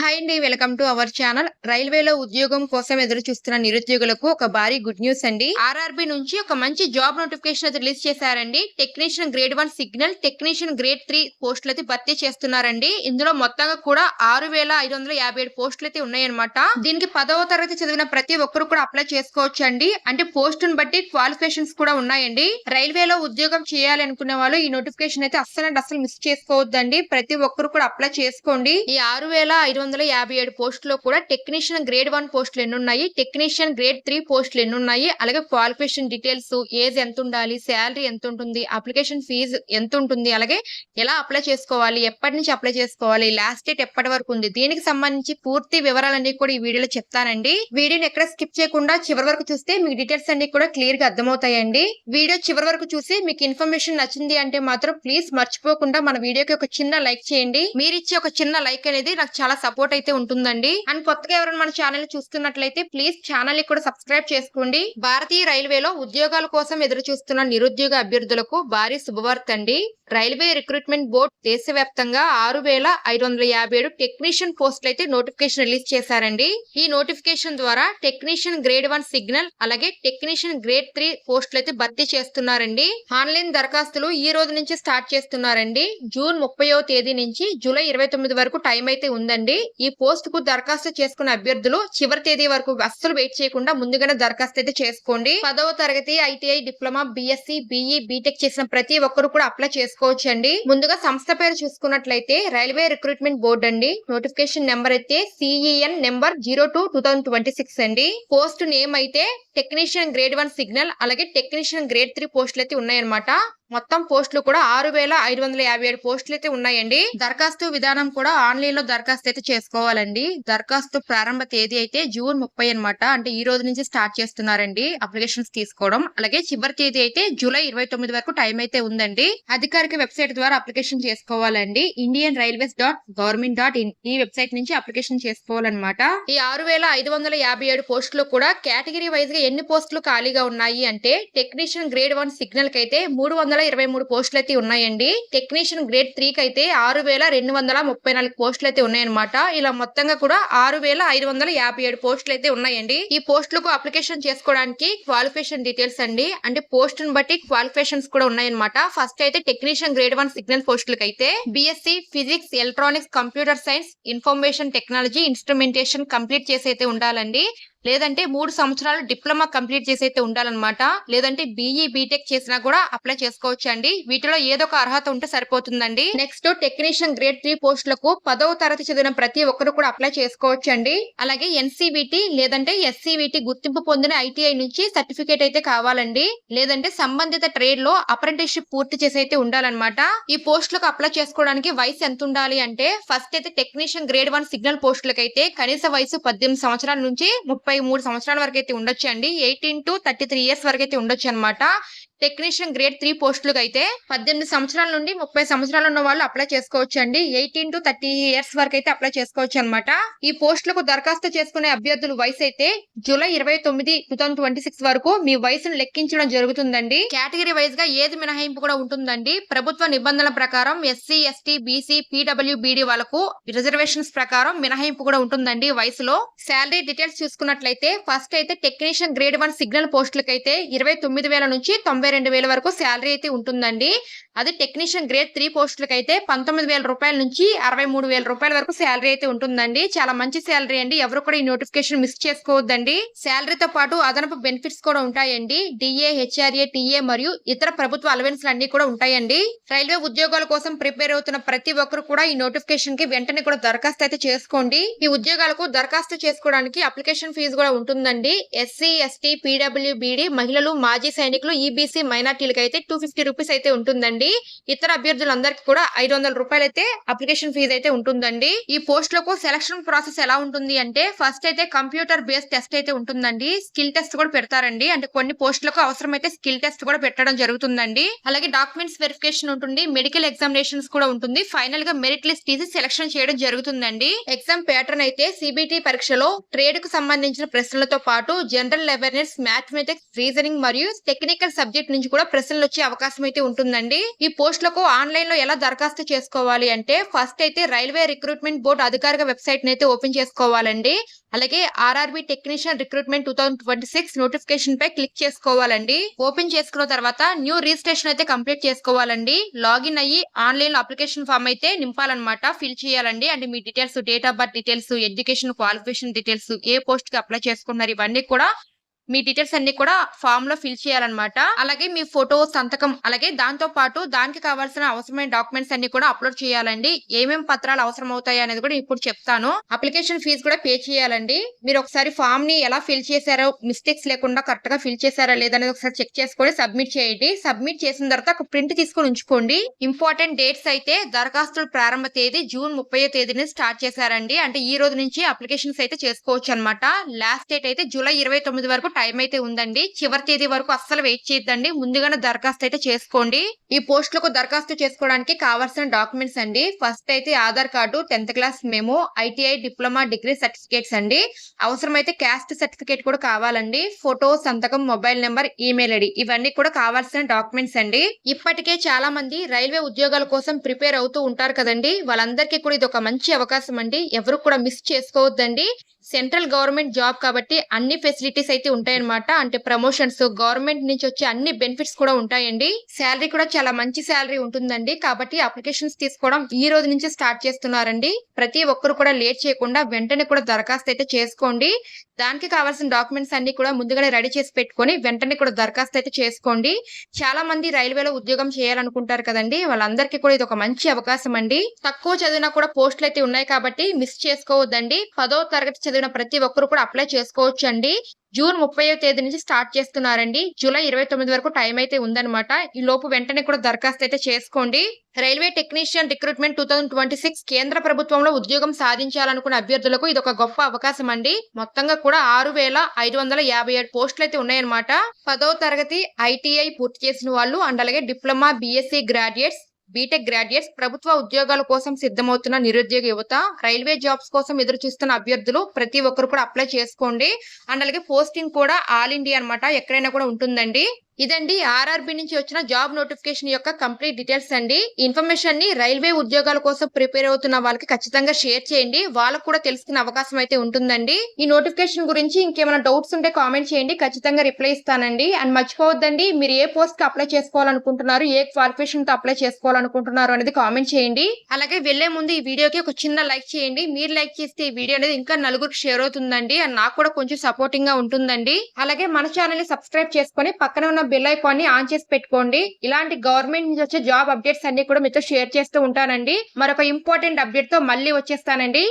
Hi అండి. Welcome to our channel. రైల్వేలో ఉద్యోగం కోసం ఎదురు చూస్తున్న నిరుద్యోగులకు ఒక భారీ గుడ్ న్యూస్ అండి. ఆర్ఆర్బీ నుంచి ఒక మంచి జాబ్ నోటిఫికేషన్ అయితే రిలీజ్ చేశారండి. Technician grade 1 signal, technician grade 3 పోస్టులు అయితే భర్తీ చేస్తున్నారండి. ఇందులో మొత్తంగా కూడా 6557 పోస్టులు అయితే ఉన్నాయన్నమాట. దీనికి 10వ తరగతి చదివిన ప్రతి ఒక్కరు కూడా అప్లై చేసుకోవచ్చు అండి. అంటే పోస్టును బట్టి క్వాలిఫికేషన్స్ కూడా ఉన్నాయండి. రైల్వేలో ఉద్యోగం చేయాలి అనుకునే వాళ్ళు ఈ నోటిఫికేషన్ అయితే అస్సలు మిస్ చేసుకోవద్దండి. ప్రతి ఒక్కరు కూడా అప్లై చేసుకోండి. ఈ 6557 పోస్టులో కూడా టెక్నీషియన్ గ్రేడ్ 1 పోస్టులు ఎన్ని ఉన్నాయి, టెక్నీషియన్ గ్రేడ్ 3 పోస్టులు ఎన్ని ఉన్నాయి, అలాగే క్వాలిఫికేషన్ డీటెయిల్స్, ఏజ్ ఎంత ఉండాలి, శాలరీ ఎంత ఉంటుంది, అప్లికేషన్ ఫీజు ఎంత ఉంటుంది, అలాగే ఎలా అప్లై చేసుకోవాలి, ఎప్పటి నుంచి అప్లై చేసుకోవాలి, లాస్ట్ డేట్ ఎప్పటి వరకు ఉంది, దీనికి సంబంధించి పూర్తి వివరాలన్నీ కూడా ఈ వీడియోలో చెప్తానండి. వీడియోని ఎక్కడ స్కిప్ చేయకుండా చివరి వరకు చూస్తే మీకు డీటెయిల్స్ అన్ని కూడా క్లియర్ గా అర్థమవుతాయండి. వీడియో చివరి వరకు చూసి మీకు ఇన్ఫర్మేషన్ నచ్చింది అంటే మాత్రం ప్లీజ్ మర్చిపోకుండా మన వీడియోకి ఒక చిన్న లైక్ చేయండి. మీరు ఇచ్చే ఒక చిన్న లైక్ అనేది నాకు చాలా సపోర్ట్ అయితే ఉంటుందండి. అండ్ కొత్తగా ఎవరైనా మన ఛానల్ చూస్తున్నట్లయితే ప్లీజ్ ఛానల్ ని కూడా సబ్స్క్రైబ్ చేసుకోండి. భారతీయ రైల్వేలో ఉద్యోగాల కోసం ఎదురు చూస్తున్న నిరుద్యోగ అభ్యర్థులకు భారీ శుభవార్త అండి. రైల్వే రిక్రూట్మెంట్ బోర్డు దేశవ్యాప్తంగా 6557 టెక్నీషియన్ పోస్టులు అయితే నోటిఫికేషన్ రిలీజ్ చేశారండి. ఈ నోటిఫికేషన్ ద్వారా టెక్నీషియన్ గ్రేడ్ 1 సిగ్నల్, అలాగే టెక్నీషియన్ గ్రేడ్ 3 పోస్టులు అయితే భర్తీ చేస్తున్నారండి. ఆన్లైన్ దరఖాస్తులు ఈ రోజు నుంచి స్టార్ట్ చేస్తున్నారండి. జూన్ 30వ తేదీ నుంచి జూలై 29 వరకు టైం అయితే ఉందండి. ఈ పోస్ట్ కు దరఖాస్తు చేసుకున్న అభ్యర్థులు చివరి తేదీ వరకు అస్సలు వెయిట్ చేయకుండా ముందుగానే దరఖాస్తు అయితే చేసుకోండి. 10వ తరగతి, ITI, diploma, BSc, BE, BTech చేసిన ప్రతి ఒక్కరు కూడా అప్లై చేసుకోవచ్చు అండి. ముందుగా సంస్థ పేరు చూసుకున్నట్లయితే రైల్వే రిక్రూట్మెంట్ బోర్డు అండి. నోటిఫికేషన్ నెంబర్ అయితే CEN నెంబర్ 02/2026 అండి. పోస్ట్ నేమ్ అయితే టెక్నీషియన్ గ్రేడ్ 1 సిగ్నల్, అలాగే టెక్నీషియన్ గ్రేడ్ 3 పోస్టులు అయితే ఉన్నాయన్నమాట. మొత్తం పోస్టులు కూడా 6557 పోస్టులు అయితే ఉన్నాయండి. దరఖాస్తు విధానం కూడా ఆన్లైన్ లో దరఖాస్తు అయితే చేసుకోవాలండి. దరఖాస్తు ప్రారంభ తేదీ అయితే జూన్ 30 అనమాట. అంటే ఈ రోజు నుంచి స్టార్ట్ చేస్తున్నారండి అప్లికేషన్స్ తీసుకోవడం. అలాగే చివరి తేదీ అయితే జూలై 29 వరకు టైం అయితే ఉందండి. అధికారిక వెబ్సైట్ ద్వారా అప్లికేషన్ చేసుకోవాలండి. indianrailways.government.in ఈ వెబ్సైట్ నుంచి అప్లికేషన్ చేసుకోవాలన్నమాట. ఈ 6557 పోస్టులు కూడా కేటగిరీ వైజ్ గా ఎన్ని పోస్టులు ఖాళీగా ఉన్నాయి అంటే టెక్నీషియన్ గ్రేడ్ 1 సిగ్నల్ కి అయితే 323 పోస్టులు అయితే ఉన్నాయండి. టెక్నీషియన్ గ్రేడ్ 3 కి అయితే 6234 పోస్టులు అయితే ఉన్నాయన్నమాట. ఇలా మొత్తంగా కూడా 6557 పోస్టులు అయితే ఉన్నాయండి. ఈ పోస్టులకు అప్లికేషన్ చేసుకోవడానికి క్వాలిఫికేషన్ డీటెయిల్స్ అండి. అంటే పోస్ట్ ను బట్టి క్వాలిఫికేషన్స్ కూడా ఉన్నాయన్నమాట. ఫస్ట్ అయితే టెక్నీషియన్ గ్రేడ్ 1 సిగ్నల్ పోస్టులకు అయితే BSc physics, electronics, computer science, information technology, instrumentation complete చేసి అయితే ఉండాలండి. లేదంటే 3 సంవత్సరాలు డిప్లొమా కంప్లీట్ చేసి అయితే ఉండాలన్నమాట. లేదంటే బీఈ, బీటెక్ చేసినా కూడా అప్లై చేసుకోవచ్చు అండి. వీటిలో ఏదో ఒక అర్హత ఉంటే సరిపోతుందండి. నెక్స్ట్ టెక్నీషియన్ గ్రేడ్ 3 పోస్టులకు 10వ తరగతి చదివిన ప్రతి ఒక్కరు కూడా అప్లై చేసుకోవచ్చు అండి. అలాగే ఎన్సీబీటీ లేదంటే ఎస్సీబీటీ గుర్తింపు పొందిన ఐటీఐ నుంచి సర్టిఫికేట్ అయితే కావాలండి. లేదంటే సంబంధిత ట్రేడ్ లో అప్రెంటిస్షిప్ పూర్తి చేసి అయితే ఉండాలన్నమాట. ఈ పోస్టులకు అప్లై చేసుకోవడానికి వయసు ఎంత ఉండాలి అంటే ఫస్ట్ అయితే టెక్నీషియన్ గ్రేడ్ 1 సిగ్నల్ పోస్టులకు అయితే కనీస వయసు 18 సంవత్సరాల నుంచి 33 సంవత్సరాల వరకు అయితే ఉండొచ్చు అండి. 18 to 33 ఇయర్స్ వరకు అయితే ఉండొచ్చు అనమాట. టెక్నీషియన్ గ్రేడ్ 3 పోస్టులకు అయితే 18 సంవత్సరాల నుండి 30 సంవత్సరాలు ఉన్న వాళ్ళు అప్లై చేసుకోవచ్చు అండి. 18 to 30 ఇయర్స్ వరకు అయితే అప్లై చేసుకోవచ్చు అనమాట. ఈ పోస్టులకు దరఖాస్తు చేసుకునే అభ్యర్థుల వయసు అయితే జూలై 29, 2026 వరకు మీ వయసును లెక్కించడం జరుగుతుందండి. కేటగిరీ వైజ్ గా ఏది మినహాయింపు కూడా ఉంటుందండి. ప్రభుత్వ నిబంధనల ప్రకారం ఎస్సీ, ఎస్టీ, బీసీ, పీడబ్ల్యూబీడీ వాళ్ళకు రిజర్వేషన్స్ ప్రకారం మినహాయింపు కూడా ఉంటుందండి వయసులో. శాలరీ డీటెయిల్స్ చూసుకున్నట్లయితే ఫస్ట్ అయితే టెక్నీషియన్ గ్రేడ్ 1 సిగ్నల్ పోస్టులకు అయితే 29,000 నుంచి 92,000 వరకు శాలరీ అయితే ఉంటుందండి. అది టెక్నీషియన్ గ్రేడ్ 3 పోస్టులకు అయితే 19,000 రూపాయల నుంచి 63,000 రూపాయల వరకు శాలరీ అయితే ఉంటుందండి. చాలా మంచి శాలరీ అండి. ఎవరు కూడా ఈ నోటిఫికేషన్ మిస్ చేసుకోవద్దండి. శాలరీతో పాటు అదనపు బెనిఫిట్స్ కూడా ఉంటాయండి. డిఏ, హెచ్ఆర్ఏ, టీఏ మరియు ఇతర ప్రభుత్వ అలవెన్స్లు అన్ని కూడా ఉంటాయండి. రైల్వే ఉద్యోగాల కోసం ప్రిపేర్ అవుతున్న ప్రతి ఒక్కరు కూడా ఈ నోటిఫికేషన్ కి వెంటనే కూడా దరఖాస్తు అయితే చేసుకోండి. ఈ ఉద్యోగాలకు దరఖాస్తు చేసుకోవడానికి అప్లికేషన్ ఫీజు కూడా ఉంటుందండి. ఎస్సీ, ఎస్టీ, పీడబ్ల్యూబీడీ, మహిళలు, మాజీ సైనికులు, ఈబీసీ, మైనార్టీలకు అయితే 250 రూపీస్ అయితే ఉంటుందండి. ఇతర అభ్యర్థులందరికీ కూడా 500 రూపాయలు అయితే అప్లికేషన్ ఫీజు అయితే ఉంటుందండి. ఈ పోస్టులకు సెలక్షన్ ప్రాసెస్ ఎలా ఉంటుంది అంటే ఫస్ట్ అయితే కంప్యూటర్ బేస్డ్ టెస్ట్ అయితే ఉంటుందండి. స్కిల్ టెస్ట్ కూడా పెడతారండి. అంటే కొన్ని పోస్టులకు అవసరమైతే స్కిల్ టెస్ట్ కూడా పెట్టడం జరుగుతుందండి. అలాగే డాక్యుమెంట్స్ వెరిఫికేషన్ ఉంటుంది, మెడికల్ ఎగ్జామినేషన్స్ కూడా ఉంటుంది. ఫైనల్ గా మెరిట్ లిస్ట్ తీసి సెలక్షన్ చేయడం జరుగుతుందండి. ఎగ్జామ్ ప్యాటర్న్ అయితే సిబిటి పరీక్షలో ట్రేడ్ కు సంబంధించిన ప్రశ్నలతో పాటు జనరల్ అవేర్నెస్, మ్యాథమెటిక్స్, రీజనింగ్ మరియు టెక్నికల్ సబ్జెక్ట్ నుంచి కూడా ప్రశ్నలు వచ్చే అవకాశం అయితే ఉంటుందండి. ఈ పోస్టులకు ఆన్లైన్ లో ఎలా దరఖాస్తు చేసుకోవాలి అంటే ఫస్ట్ అయితే రైల్వే రిక్రూట్మెంట్ బోర్డు అధికారిక వెబ్సైట్ ని అయితే ఓపెన్ చేసుకోవాలండి. అలాగే ఆర్ఆర్బి టెక్నీషియన్ రిక్రూట్మెంట్ 2026 నోటిఫికేషన్ పై క్లిక్ చేసుకోవాలండి. ఓపెన్ చేసుకున్న తర్వాత న్యూ రిజిస్ట్రేషన్ అయితే కంప్లీట్ చేసుకోవాలండి. లాగిన్ అయ్యి ఆన్లైన్ లో అప్లికేషన్ ఫామ్ అయితే నింపాలన్నమాట, ఫిల్ చేయాలండి. అంటే మీ details, date of birth details, education qualification details, ఏ పోస్ట్ కి అప్లై చేసుకున్నారు, ఇవన్నీ కూడా మీ డీటెయిల్స్ అన్ని కూడా ఫామ్ లో ఫిల్ చేయాలన్నమాట. అలాగే మీ ఫోటో, సంతకం, అలాగే దాంతో పాటు దానికి కావాల్సిన అవసరమైన డాక్యుమెంట్స్ అన్ని కూడా అప్లోడ్ చేయాలండి. ఏమేం పత్రాలు అవసరం అవుతాయి అనేది కూడా ఇప్పుడు చెప్తాను. అప్లికేషన్ ఫీజు కూడా పే చేయాలండి. మీరు ఒకసారి ఫామ్ ని ఎలా ఫిల్ చేశారో, మిస్టేక్స్ లేకుండా కరెక్ట్ గా ఫిల్ చేశారా లేదనేది ఒకసారి చెక్ చేసుకొని సబ్మిట్ చేయండి. సబ్మిట్ చేసిన తర్వాత ఒక ప్రింట్ తీసుకొని ఉంచుకోండి. ఇంపార్టెంట్ డేట్స్ అయితే దరఖాస్తుల ప్రారంభ తేదీ జూన్ 30వ తేదీని స్టార్ట్ చేశారండి. అంటే ఈ రోజు నుంచి అప్లికేషన్స్ అయితే చేసుకోవచ్చు అనమాట. లాస్ట్ డేట్ అయితే జూలై 29 వరకు టైం అయితే ఉందండి. చివరి తేదీ వరకు అస్సలు వెయిట్ చేయొద్దండి, ముందుగానే దరఖాస్తు అయితే చేసుకోండి. ఈ పోస్టులకు దరఖాస్తు చేసుకోవడానికి కావాల్సిన డాక్యుమెంట్స్ అండి. ఫస్ట్ అయితే Aadhaar card, 10th class memo, ITI, diploma, degree certificates అండి. అవసరమైతే క్యాస్ట్ సర్టిఫికేట్ కూడా కావాలండి. ఫోటో, సంతకం, మొబైల్ నెంబర్, ఈమెయిల్ ఐడి, ఇవన్నీ కూడా కావాల్సిన డాక్యుమెంట్స్ అండి. ఇప్పటికే చాలా మంది రైల్వే ఉద్యోగాల కోసం ప్రిపేర్ అవుతూ ఉంటారు కదండి, వాళ్ళందరికీ కూడా ఇది ఒక మంచి అవకాశం అండి. ఎవరు కూడా మిస్ చేసుకోవద్దండి. సెంట్రల్ గవర్నమెంట్ జాబ్ కాబట్టి అన్ని ఫెసిలిటీస్ అయితే ఉంటాయన్నమాట. అంటే ప్రమోషన్స్, గవర్నమెంట్ నుంచి వచ్చే అన్ని బెనిఫిట్స్ కూడా ఉంటాయండి. శాలరీ కూడా చాలా మంచి శాలరీ ఉంటుందండి. కాబట్టి అప్లికేషన్స్ తీసుకోవడం ఈ రోజు నుంచి స్టార్ట్ చేస్తున్నారండి. ప్రతి ఒక్కరు కూడా లేట్ చేయకుండా వెంటనే కూడా దరఖాస్తు అయితే చేసుకోండి. దానికి కావాల్సిన డాక్యుమెంట్స్ అన్ని కూడా ముందుగానే రెడీ చేసి పెట్టుకొని వెంటనే కూడా దరఖాస్తు అయితే చేసుకోండి. చాలా మంది రైల్వేలో ఉద్యోగం చేయాలనుకుంటారు కదండి, వాళ్ళందరికీ కూడా ఇది ఒక మంచి అవకాశం అండి. తక్కువ చదివినా కూడా పోస్టులు అయితే ఉన్నాయి కాబట్టి మిస్ చేసుకోవద్దండి. 10వ తరగతి చదివిన ప్రతి ఒక్కరు కూడా అప్లై చేసుకోవచ్చు అండి. జూన్ 30వ తేదీ నుంచి స్టార్ట్ చేస్తున్నారండి. జూలై 29 వరకు టైం అయితే ఉందన్నమాట. ఈ లోపు వెంటనే కూడా దరఖాస్తు అయితే చేసుకోండి. రైల్వే టెక్నీషియన్ రిక్రూట్మెంట్ 2026 కేంద్ర ప్రభుత్వంలో ఉద్యోగం సాధించాలనుకున్న అభ్యర్థులకు ఇది ఒక గొప్ప అవకాశం అండి. మొత్తంగా కూడా 6557 పోస్టులు అయితే ఉన్నాయన్నమాట. 10వ తరగతి ఐటీఐ పూర్తి చేసిన వాళ్ళు అండ్ అలాగే diploma, BSc graduates, BTech graduates, ప్రభుత్వ ఉద్యోగాల కోసం సిద్ధమవుతున్న నిరుద్యోగ యువత, రైల్వే జాబ్స్ కోసం ఎదురు చూస్తున్న అభ్యర్థులు ప్రతి ఒక్కరు కూడా అప్లై చేసుకోండి. అండ్ అలాగే పోస్టింగ్ కూడా ఆల్ ఇండియా అన్నమాట, ఎక్కడైనా కూడా ఉంటుందండి. ఇదండి ఆర్ఆర్బి నుంచి వచ్చిన జాబ్ నోటిఫికేషన్ యొక్క కంప్లీట్ డీటెయిల్స్ అండి. ఇన్ఫర్మేషన్ ని రైల్వే ఉద్యోగాల కోసం ప్రిపేర్ అవుతున్న వాళ్ళకి ఖచ్చితంగా షేర్ చేయండి. వాళ్ళకు కూడా తెలుసుకునే అవకాశం అయితే ఉంటుందండి. ఈ నోటిఫికేషన్ గురించి ఇంకేమైనా డౌట్స్ ఉంటే కామెంట్ చేయండి, ఖచ్చితంగా రిప్లై ఇస్తానండి. అండ్ మర్చిపోవద్దండి, మీరు ఏ పోస్ట్ కి అప్లై చేసుకోవాలనుకుంటున్నారు, ఏ క్వాలిఫికేషన్ తో అప్లై చేసుకోవాలనుకుంటున్నారు అనేది కామెంట్ చేయండి. అలాగే వెళ్లే ముందు ఈ వీడియోకి ఒక చిన్న లైక్ చేయండి. మీరు లైక్ చేస్తే ఈ వీడియో అనేది ఇంకా నలుగురికి షేర్ అవుతుందండి. అండ్ నాకు కూడా కొంచెం సపోర్టింగ్ గా ఉంటుందండి. అలాగే మన ఛానల్ ని సబ్స్క్రైబ్ చేసుకొని పక్కన ఉన్న బెల్ ఐకాన్ ని ఆన్ చేసి పెట్టుకోండి. ఇలాంటి గవర్నమెంట్ నుంచి వచ్చే జాబ్ అప్డేట్స్ అన్ని కూడా మీతో షేర్ చేస్తూ ఉంటానండి. మరొక ఇంపార్టెంట్ అప్డేట్ తో మళ్ళీ వచ్చేస్తానండి.